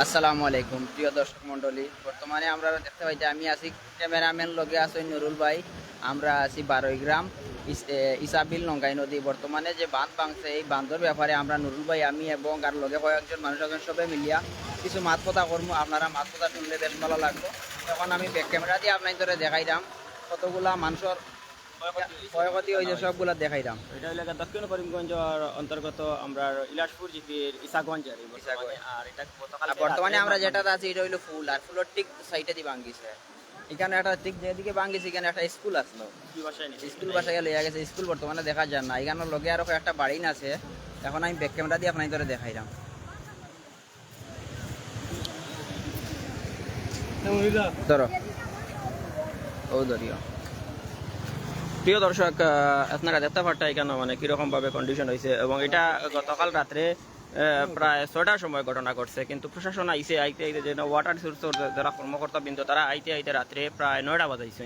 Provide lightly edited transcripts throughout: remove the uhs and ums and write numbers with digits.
আসসালামু আলাইকুম প্রিয় দর্শক মণ্ডলী। বর্তমানে আমরা দেখতে পাই যে আমি আছি ক্যামেরাম্যান লগে আছি নুরুল ভাই। আমরা আছি 12 গ্রাম ইসাবিল নঙ্গাই নদী। বর্তমানে যে বাঁধ ভাঙছে এই বাঁধের ব্যাপারে আমরা নুরুল ভাই আমি এবং আর লগে কয়েকজন মানুষ আছেন সবে মিলিয়া কিছু মাত কথা করবো। আপনারা মাত কথা শুনলে বেশ ভালো লাগবে। এখন আমি ব্যাক ক্যামেরা দিয়ে আপনার ধরে দেখাইলাম কতগুলা মানুষের ক্ষয়ক্ষতি হয়েছে, সবগুলা দেখাইলাম। এটা হইলে দক্ষিণ করিমগঞ্জের অন্তর্গত আমরা ইলাসপুর জিপির ইসাগঞ্জ আর বর্তমানে। আর এটা গতকাল বর্তমানে আমরা যেটা আছি এটা হইলো ফুল, আর ফুলের ঠিক সাইডে দিয়ে ভাঙ্গিছে। এখানে একটা ঠিক যেদিকে ভাঙ্গিছে এখানে একটা স্কুল আসলো, কি ভাষায় নেই স্কুল বাসায় লইয়া গেছে। স্কুল বর্তমানে দেখা যায় না। এখানে লগে আরো একটা বাড়ি আছে। এখন আমি ব্যাক ক্যামেরা দিয়ে আপনার ধরে দেখাইলাম। ধরো ও ধরিও। প্রিয় দর্শক, আপনারা দেখতে পারটা এখানে মানে কিরকম ভাবে কন্ডিশন হয়েছে, এবং এটা গতকাল রাত্রে প্রায় 6টার সময় ঘটনা ঘটছে। কিন্তু প্রশাসন আইসে আইতে যে ওয়াটার সোর্সের যারা কর্মকর্তা বৃন্দ তারা আইতে রাত্রে প্রায় 9টা বাজাইছে।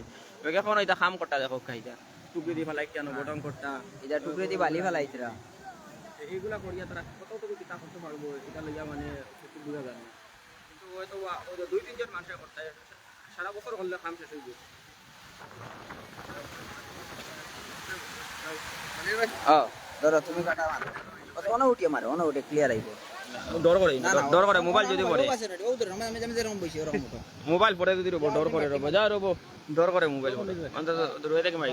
এখন এটা খাম করটা দেখো খাইতা টুকরি দি ফেলাই কেন গঠন করতা এটা টুকরে দিয়ে বালি ফেলাইতরা। এইগুলা করিয়া তারা কতটুকু কিতা করতে পারবো এটা লইয়া মানে সত্যি বোঝা যায় না। কিন্তু হয়তো 2-3 জন মানুষের করতে সারা বছর করলে খাম শেষ হয়ে যায়। ধরো তুমি কাটা মান অন উঠিয়ে মারো, অন উঠে ক্লিয়ার আইব। ডর করে মোবাইল যদি পড়ে, ও ধরো আমি যেরকম বইছি ওরকম মতো মোবাইল পড়ে যদি রব ডর করে রব যা রব ডর করে মোবাইল পড়ে অন্তত দূরে থেকে মারি।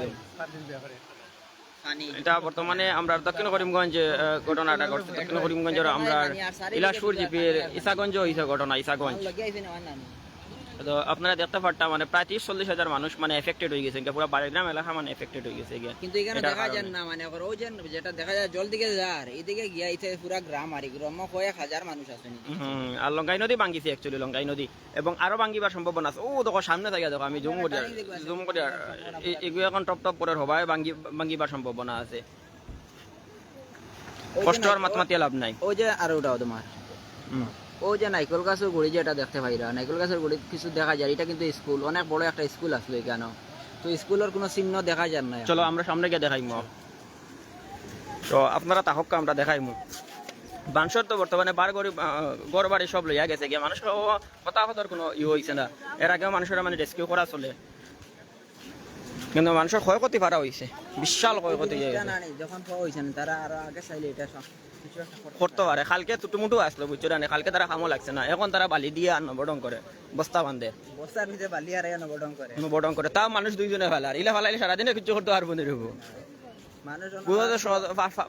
এটা বর্তমানে আমরা দক্ষিণ করিমগঞ্জ ঘটনাটা ঘটছে। দক্ষিণ করিমগঞ্জের আমরা ইলাসপুর জিপির ইসাগঞ্জ হয়েছে ঘটনা, ইসাগঞ্জ। তো আপনারা দেখতে পারতাম মানে প্রায় 30-40 হাজার মানুষ মানে এফেক্টেড হয়ে গেছে, পুরো 12 গ্রাম এলাকা মানে এফেক্টেড হয়ে গেছে। কিন্তু এখানে দেখা যায় না, মানে ও যেটা দেখা যায় জল দিকে যার এইদিকে গিয়া ইতে পুরা গ্রাম আর গ্রাম কয়েক হাজার মানুষ আছে। আর লঙ্কাই নদী ভাঙ্গিছে অ্যাকচুয়ালি, লঙ্কাই নদী, এবং আরো ভাঙ্গিবার সম্ভাবনা আছে। ও দেখো সামনে থাকে, দেখো আমি জুম করি এগুলো এখন টপ করে হবাই ভাঙ্গিবার সম্ভাবনা আছে। কষ্ট আর মাতমাতিয়া লাভ নাই। ওই যে আর ওটাও তোমার ও যে নাইকল গাছের গুড়ি যেটা দেখতে পাইরা, নাইকল গাছের গুড়ি কিছু দেখা যায়। এটা কিন্তু স্কুল, অনেক বড় একটা স্কুল আসলো এখানে। তো স্কুলের কোনো চিহ্ন দেখা যায় না। চলো আমরা সামনে গিয়ে দেখাইমু। তো আপনারা তাহক আমরা দেখাইমু। বাংশর তো বর্তমানে গড় বাড়ি সব লইয়া গেছে গিয়ে, মানুষ হতাহতর কোনো হয়েছে না। এর আগেও মানুষের মানে রেস্কিউ করা চলে, কিন্তু মানুষের ক্ষয়ক্ষতি ভাড়া হয়েছে, বিশাল ক্ষয়ক্ষতি যখন হয়েছে তারা আরো আগে চাইলে এটা করতে পারে। কালকে টুটুমুটু আসলো বুঝছো না, কালকে তারা কামও লাগছে না। এখন তারা বালি দিয়ে আর নবডং করে, বস্তা বান্ধে বস্তার ভিতরে বালি আর নবডং করে। তাও মানুষ দুইজনে ফেলার ইলা ফেলাইলে সারাদিনে কিছু করতে পারবো না। মানুষ বুঝা যায়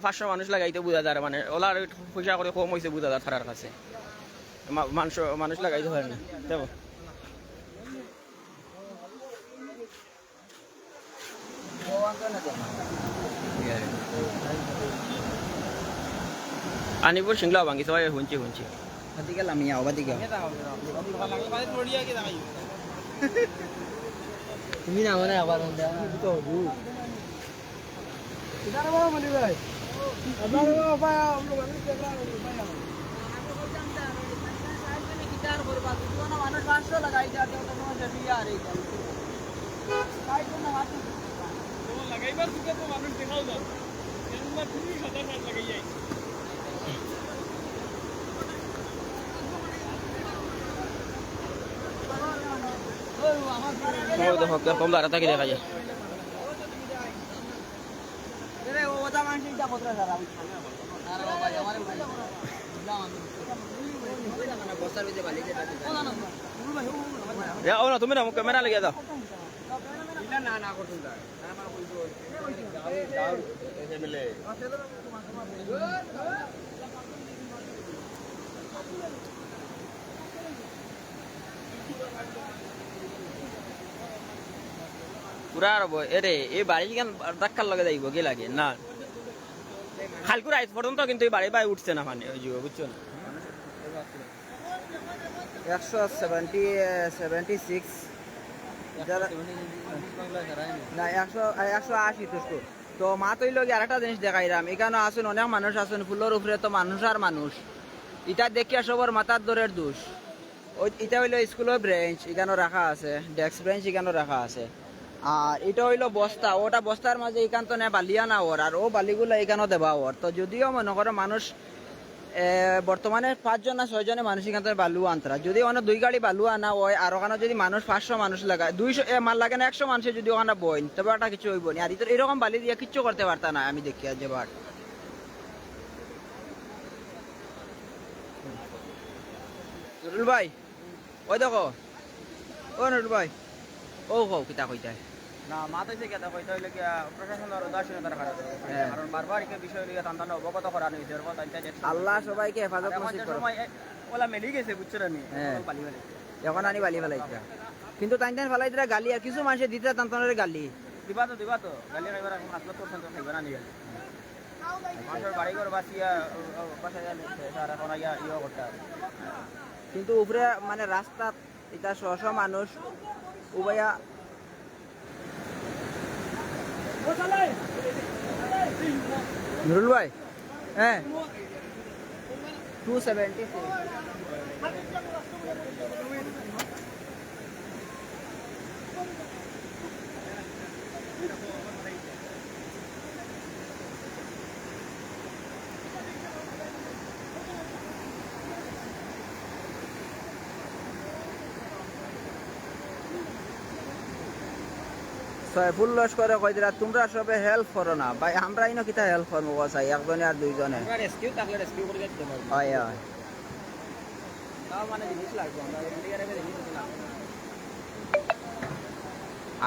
500 মানুষ লাগাইতে বুঝা যায়, মানে ওলার পয়সা করে কম হয়েছে বুঝা যায় তারার কাছে। মানুষ লাগাইতে পারে না। দেখো আনিপুর সিংলা ভাঙি সবাই শুনছি গেলাম ইয়া ওদিকে তুমি না মানে আবার মানুষ 500 লাগাই লাগাইবার দিকে তো মানুষ দেখাও না, তুমি সাদা শার্ট লাগাই যাই। কম দাঁড়া থাকি দেখা যায়। তুমি না ক্যামেরা লেগে যাও। পুরা এরে এই বাড়ি কেন ধাক্কার লগে যাইব কি লাগে না। খালকুর আইস পর্যন্ত কিন্তু এই বাড়ি উঠছে না, মানে ওই যুগ বুঝছো না। 176 না 180 তো মা তৈল আরেকটা জিনিস দেখাইলাম। এখানে আসুন অনেক মানুষ আসুন, ফুলের উপরে তো মানুষ আর মানুষ। এটা দেখিয়া সবার মাথার দরের দোষ। ওই এটা হইলো স্কুলের ব্রেঞ্চ, এখানে রাখা আছে, ডেস্ক ব্রেঞ্চ এখানে রাখা আছে। আর এটা হইলো বস্তা, ওটা বস্তার মাঝে এখান তো নেই বালিয়া না ওর, আর ও বালিগুলো এখানেও দেবা ওর। তো যদিও মনে করো মানুষ বর্তমানে 5 জন না 6 জনে মানুষ এখান থেকে বালু আনতারা যদি ওখানে 2 গাড়ি বালু আনা হয় আর ওখানে যদি মানুষ 500 মানুষ লাগায় 200 মাল লাগে না 100 মানুষে যদি ওখানে বইন তবে ওটা কিছু হইব না আর এরকম বালি দিয়ে কিচ্ছু করতে পারতা না আমি দেখি আজ যেবার নুরুল ভাই ওই দেখো ও নুরুল ভাই ও হো কিতা কইতাই না মাত হইছে কেটা কইতে হইলে কি প্রশাসনের উদাসীনতার কারণে হ্যাঁ। কারণ বারবার এই বিষয় নিয়ে তান্তান অবগত করানো হইছে এরপর তাই আল্লাহ সবাইকে হেফাজত নসিব করো সময় ওলা মেলি গেছে বুঝছেন আমি হ্যাঁ। পালি পালি এখন আনি বালি ফেলাইতা কিন্তু তাই ফেলাই দিরা গালি আর কিছু মানুষে দিতে তান্তনের গালি দিবা তো গালি খাইবার এখন 70% খাইবা না নিয়ে মানুষের বাড়ি ঘর বাসিয়া বাসা গেলে তার এখন ইয়ে করতে হবে কিন্তু উপরে মানে রাস্তা এটা শশ মানুষ উভয়া নুরুল ভাই হ্যাঁ 270 ফুল লস করে কই দিলা তোমরা সবে হেল্প করো না ভাই আমরা ইনো কিতা হেল্প করবো চাই একজনে আর দুইজনে আমরা রেস্কিউ থাকলে রেস্কিউ করে দিতে পারবো হয় হয় তাও মানে জিনিস লাগবে আমরা ইন্ডিয়ারে জিনিস না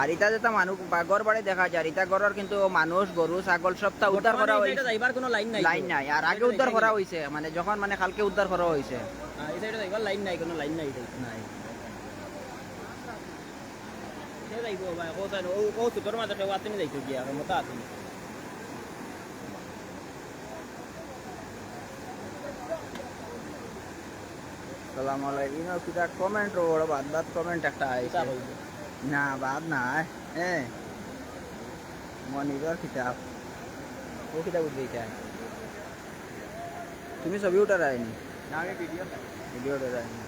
আর ইটা যেটা মানুষ ঘর বাড়ি দেখা যায় ইটা ঘরের কিন্তু মানুষ গরু ছাগল সবটা উদ্ধার করা হয়েছে যাইবার কোনো লাইন নাই লাইন নাই আর আগে উদ্ধার করা হয়েছে মানে যখন মানে কালকে উদ্ধার করা হয়েছে এই সাইডে যাইবার লাইন নাই কোনো লাইন নাই নাই সে যাইবো ভাই কোথায় ও তোর মাঝে কেউ আতেনি যাইতো গিয়া মতো আতেনি সালাম আলাইকুম কিটা কমেন্ট ওর বাদ বাদ কমেন্ট একটা আইছে না বাদ না হ্যাঁ মনিজর কিতাব ও কিতাব উঠবে তুমি ছবি উঠার আইনি না আগে ভিডিও ভিডিও উঠার আইনি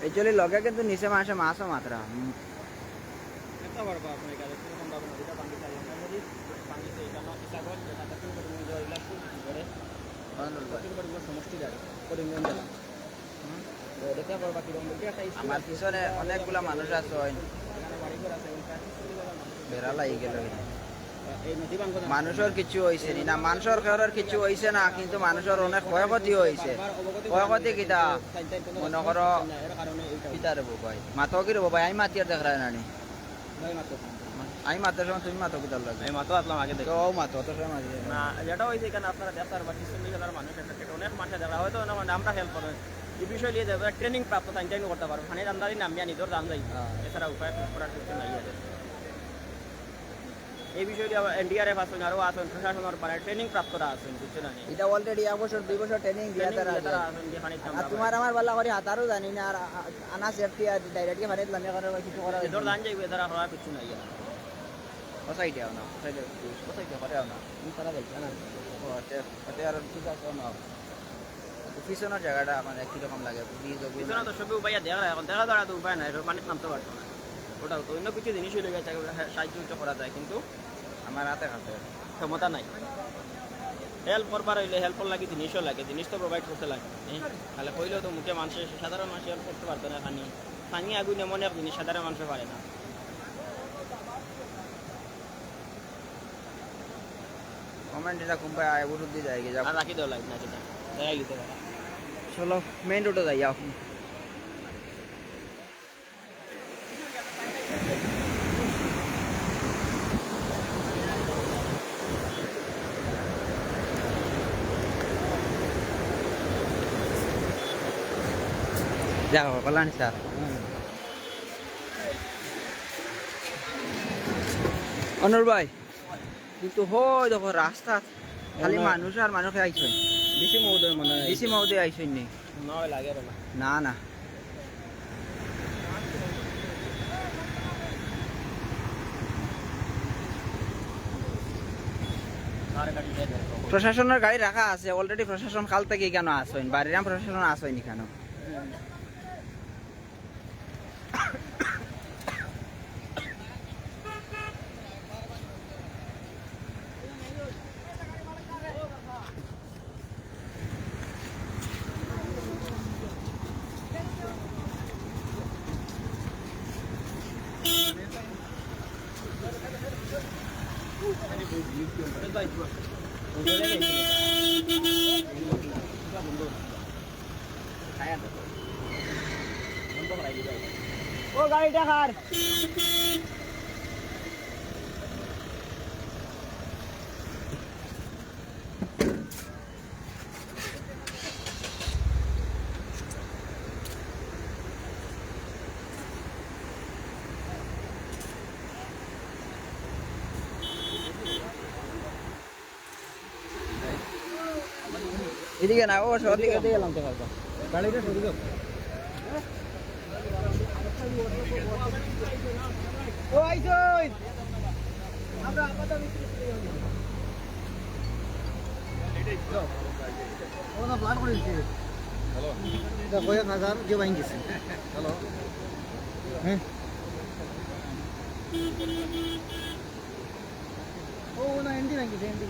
একচুয়ালি লগে কিন্তু নিচে মাসে মাছও মাত্রা একটা পারবো আপনার কাছে এরকম ভাবে নদীটা পানি চাই আমরা নদী পানিতে এটা নদী সাগর যেটা তাকে জয়লা করে সমষ্টি যায় করিমগঞ্জ জেলা দেখতে পারবা কিরকম একটা আমার পিছনে অনেকগুলা মানুষ আছে এখানে বাড়ি ঘর আছে বেড়া লাগি গেল এই নদী বাঙ্গ মানুষের কিছু হয়েছে নি না মানুষের খেয়ার কিছু হয়েছে না কিন্তু মানুষের অনেক ক্ষয়ক্ষতি হয়েছে ক্ষয়ক্ষতি কিতা মনে করো কিতা রেবো ভাই মাথা কি রেবো ভাই আমি মাতি আর দেখ রায় আমি মাতার সময় তুমি মাথা কিতার লাগে আমি মাতো আসলাম আগে দেখো ও মাথা অত সময় মাতি না যেটা হয়েছে এখানে আপনারা দেখতে পারবেন 40,000 মানুষ একটা অনেক মানুষ দেখা হয়তো আমরা হেল্প করবেন এই বিষয় নিয়ে যাবে ট্রেনিং প্রাপ্ত সাইন্টিফিক করতে পারবো খানি দামদারি নামিয়া নিজের দাম যাই এছাড়া উপায় করার কিছু নাই আছে এই বিষয়টি আবার এনডিআরএফ আসুন আরও আসুন প্রশাসনের পারে ট্রেনিং প্রাপ্তরা আসুন বুঝছো না এটা অলরেডি 1 বছর 2 বছর ট্রেনিং দিয়া তারা আসুন যে খানি আর তোমার আমার বালা করে হাতারও জানি না আর আনা সেফটি আর ডাইরেক্টলি ফারে লামিয়া করে কিছু করা এদের দান যাইবে তারা করার কিছু নাই কোথায় দেও না কোথায় করে না তারা দেখছে না ওতে আর ঠিক আছে না পিছনের জায়গাটা মানে কিরকম লাগে পিছনে তো সবই উপায় দেখা এখন দেখা দাঁড়া তো উপায় নাই পানিতে নামতে পারতো না ওটা তো অন্য কিছু জিনিস হয়ে গেছে সাহায্য করা যায় কিন্তু আমার হাতে হাতে ক্ষমতা নাই হেল্প করবার হইলে হেল্পর লাগে জিনিসও লাগে জিনিস তো প্রোভাইড করতে লাগে তাহলে হইলেও তো মুখে মানুষের সাধারণ মানুষ হেল্প করতে পারতো না খানি পানি আগুন এমন এক জিনিস সাধারণ মানুষে পারে না কমেন্ট এটা কোনবাই আয় বুঝুদ দিয়ে যায় যা আর রাখি দেওয়া লাগে না সেটা দেখাই দিতে পারে চলো মেইন রোডে যাই যাও যাও কল্যাণ স্যার অনুর ভাই কিন্তু হয় দেখো রাস্তা খালি মানুষ আর মানুষ আইসই বেশি মহোদয় মনে হয় বেশি মৌদে আইসই নেই নয় লাগে না না না আর গাড়ি যায় প্রশাসনের গাড়ি রাখা আছে অলরেডি প্রশাসন কাল থেকে কেন আসেন বাড়িরাম প্রশাসন আসেনি কেন ও গাড়িটা কার? এদিকে না ও সদিকে এদিকে নামতে পারবা। গাড়িটা সরিয়ে দাও। ও আইছই আমরা আপাতত ও না প্ল্যান করেছি হ্যালো এটা কয়েক হাজার যে বাইন গেছে হ্যালো হ্যাঁ ও না এন্ডি বাইন গেছে এন্ডি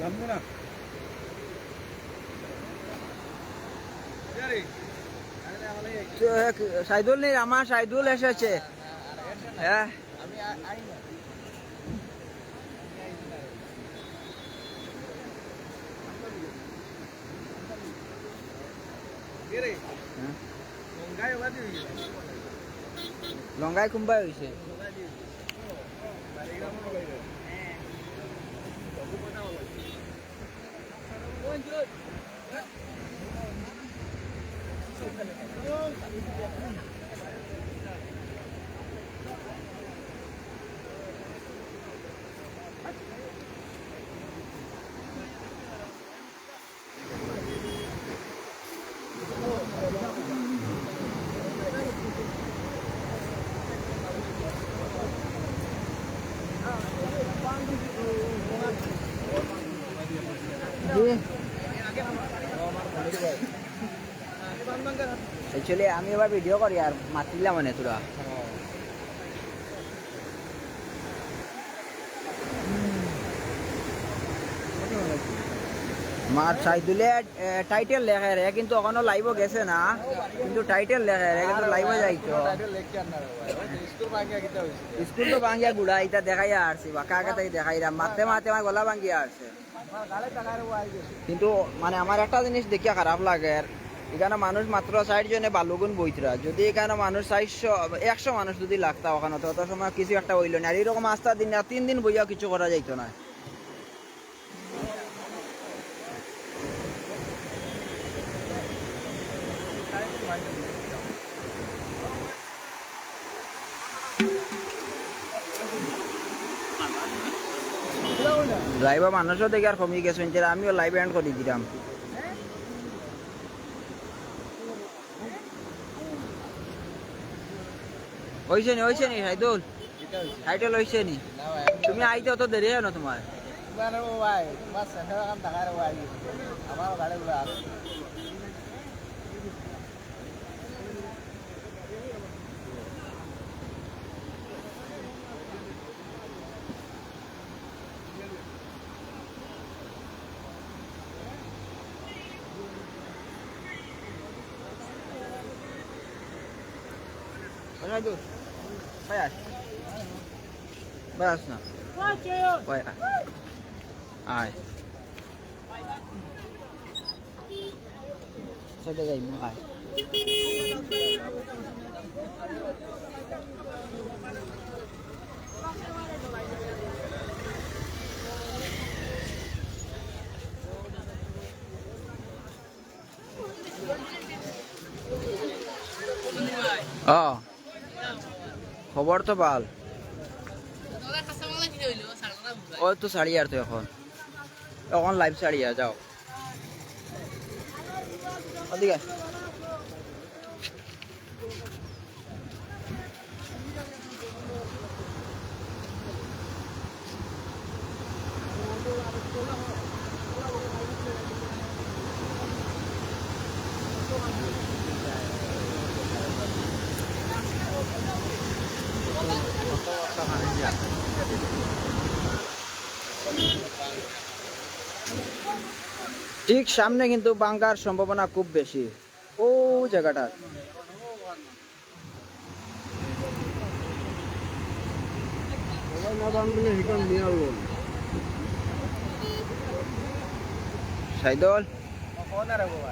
নামবো না সাইদুল নেই আমার সাইদুল এসেছে হ্যাঁ লঙ্গাই কুম্বাই হয়েছে অ্যাকচুয়ালি আমি এবার ভিডিও করি আর মাতিলাম মানে তোরা আমার সাইদুলে টাইটেল লেখে রে কিন্তু এখনো লাইভও গেছে না কিন্তু টাইটেল লেখে রে কিন্তু লাইভও যাইতো স্কুল তো ভাঙ্গিয়া গুড়া এটা দেখাইয়া আসছি বা কাকা তাই দেখাইরা মাতে মাতে আমার গলা ভাঙ্গিয়া আসছে কিন্তু মানে আমার একটা জিনিস দেখিয়া খারাপ লাগে এখানে মানুষ মাত্র 60 জনে বালুগুন বইতরা যদি এখানে মানুষ 100 মানুষ যদি লাগতা ওখানে তত সময় কিছু একটা হইল না আর এরকম আস্তা দিন 3 দিন বইয়া কিছু করা যাইতো না লাইভে মানুষও দেখে আর কমে গেছে আমিও লাইভ এন্ড করে দিলাম হয়েছে নি সাইদুল টাইটেল হয়েছে নি তুমি আইতে অত দেরি হয় না তোমার Saidul, bayas. Bayas na. Bayas. Ay. Sa dagay mo ay. Oh. খবর তো ভাল ও তো শাড়ি আর তো এখন লাইভ শাড়ি আর যাও ওদিকে ঠিক সামনে কিন্তু বাঙ্গার সম্ভাবনা খুব বেশি ও জায়গাটা সাইদুল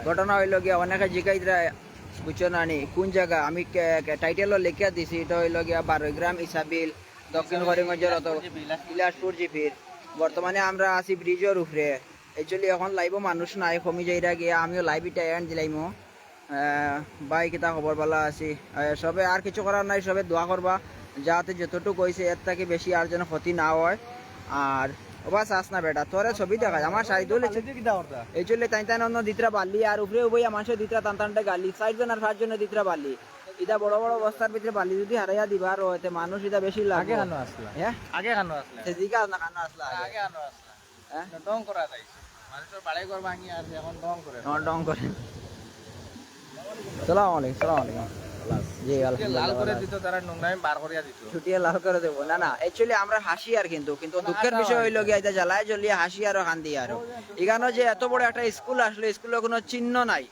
ঘটনা হইল গিয়া অনেকে জিগাইরা বুঝছো না নি কোন জায়গা আমি টাইটেলও লিখিয়া দিছি এটা হইল গিয়া 12 গ্রাম ইসাবিল দক্ষিণ করিমগঞ্জের বিলাসপুর জিপির বর্তমানে আমরা আছি ব্রিজের উপরে একচুয়ালি এখন লাইভ মানুষ নাই কমি যাইরা গিয়া আমিও লাইভ এটা এন্ড দিলাইমো বাই কিতা খবর ভালো আছি সবে আর কিছু করার নাই সবে দোয়া করবা যাতে যতটুকু হয়েছে এর থেকে বেশি আর যেন ক্ষতি না হয় আর বাস আস না বেটা তোরে ছবি দেখা আমার সাইদুল এই চলে তাই তাই অন্য দিতরা বালি আর উপরে বইয়া মানুষের দিতরা টান টানটা গালি 60 জন আর 5 জনের দিতরা বালি এটা বড় বড় বস্তার ভিতরে বালি যদি হারাইয়া দিবা আর হইতে মানুষ এটা বেশি লাগে আগে কানো আসলা হ্যাঁ আগে কানো আসলা সেদিকা না কানো আসলা আগে কানো আসলা হ্যাঁ ডং করা যাইছে মানুষের বাড়াই ঘর ভাঙি আর এখন ডং করে আমার ডং করে সালাম আলাইকুম সালাম আলাইকুম জি লাল আলহামদুলিল্লাহ করে দিত তারা নোংরামি বার করিয়া দিত ছুটিয়ে লাল করে দেবো না না অ্যাকচুয়ালি আমরা হাসি আর কিন্তু দুঃখের বিষয় হইলো গিয়া এটা জ্বালায় জ্বলিয়ে হাসি আরো কান্দি আরো এখানে যে এত বড় একটা স্কুল আসলো স্কুলের কোনো চিহ্ন নাই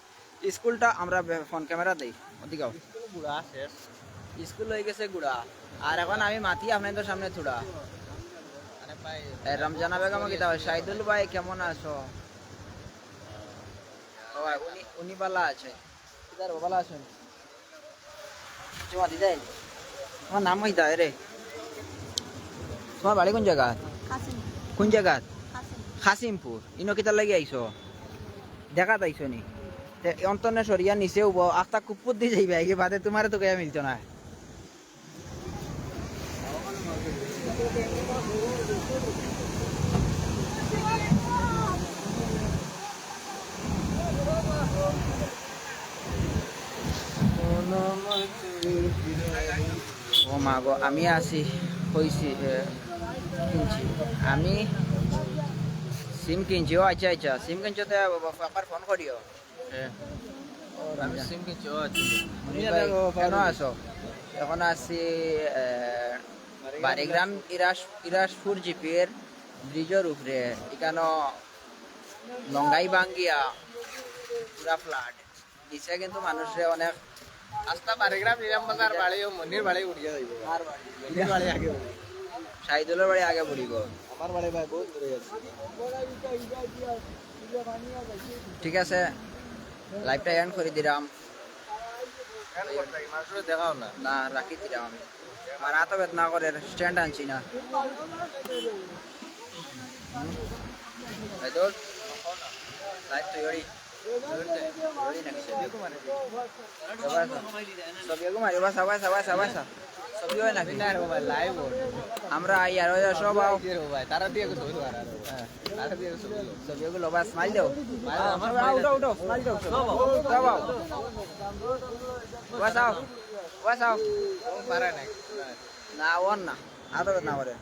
স্কুলটা আমরা ফোন ক্যামেরা দেই ওদিকে বুড়া শেষ স্কুল হয়ে গেছে গুড়া আর এখন আমি মাতি আপনাদের সামনে থুড়া আরে ভাই রমজানা বেগম কিতা শাহিদুল ভাই কেমন আছো ও ভাই, উনি বালা আছে কিদার বালা আছেন জমা দিদাই তোমার নাম হইতা রে তোমার বাড়ি কোন জায়গা কোন জায়গা খাসিমপুর ইনো কিতার লাগি আইছো দেখা তাইছো নি অন্তনে সরিয়া নিচে উব আস্তা কুপুর দিয়ে যাইবে আগে বাদে তোমার তো গায়ে মিলতো না ও মা গো আমি আছি হইছি কিনছি আমি সিম কিনছি ও আচ্ছা আচ্ছা সিম কিনছো তো আবার ফোন করিও আমি সিম কিনছি কেন আছো এখন আছি বারিগ্রাম ইরাসপুর জিপির ব্রিজের উপরে এখানে লঙ্গাই ভাঙ্গিয়া পুরা ফ্লাড দিছে কিন্তু মানুষের অনেক আস্তা 12 গ্রাম নিরাম বাজার বাড়ি ও মনির বাড়ি উড়িয়া যাইব আর বাড়ি মনির বাড়ি আগে শাহিদুলের বাড়ি আগে পড়িব আমার বাড়ি ভাই বহুত দূরে আছে ঠিক আছে লাইভটা এন্ড করে দিলাম মানুষের দেখাও না না রাখি দিলাম আমি আমার হাত বেদনা করে স্ট্যান্ড আনছি না শাহিদুল লাইভ তো ইয়রি ছবিও মারি বাসা বাসা বাসা বাসা ছবি হয় নাকি লাইভ আমরা আর সব আও ভাই তারা দিয়ে ছবি আর তারা দিয়ে ছবি ছবিগুলো বাস স্মাইল দাও আমার উঠো উঠো স্মাইল দাও সব আও বাস আও বাস আও পারে না না ওর না আদর না করে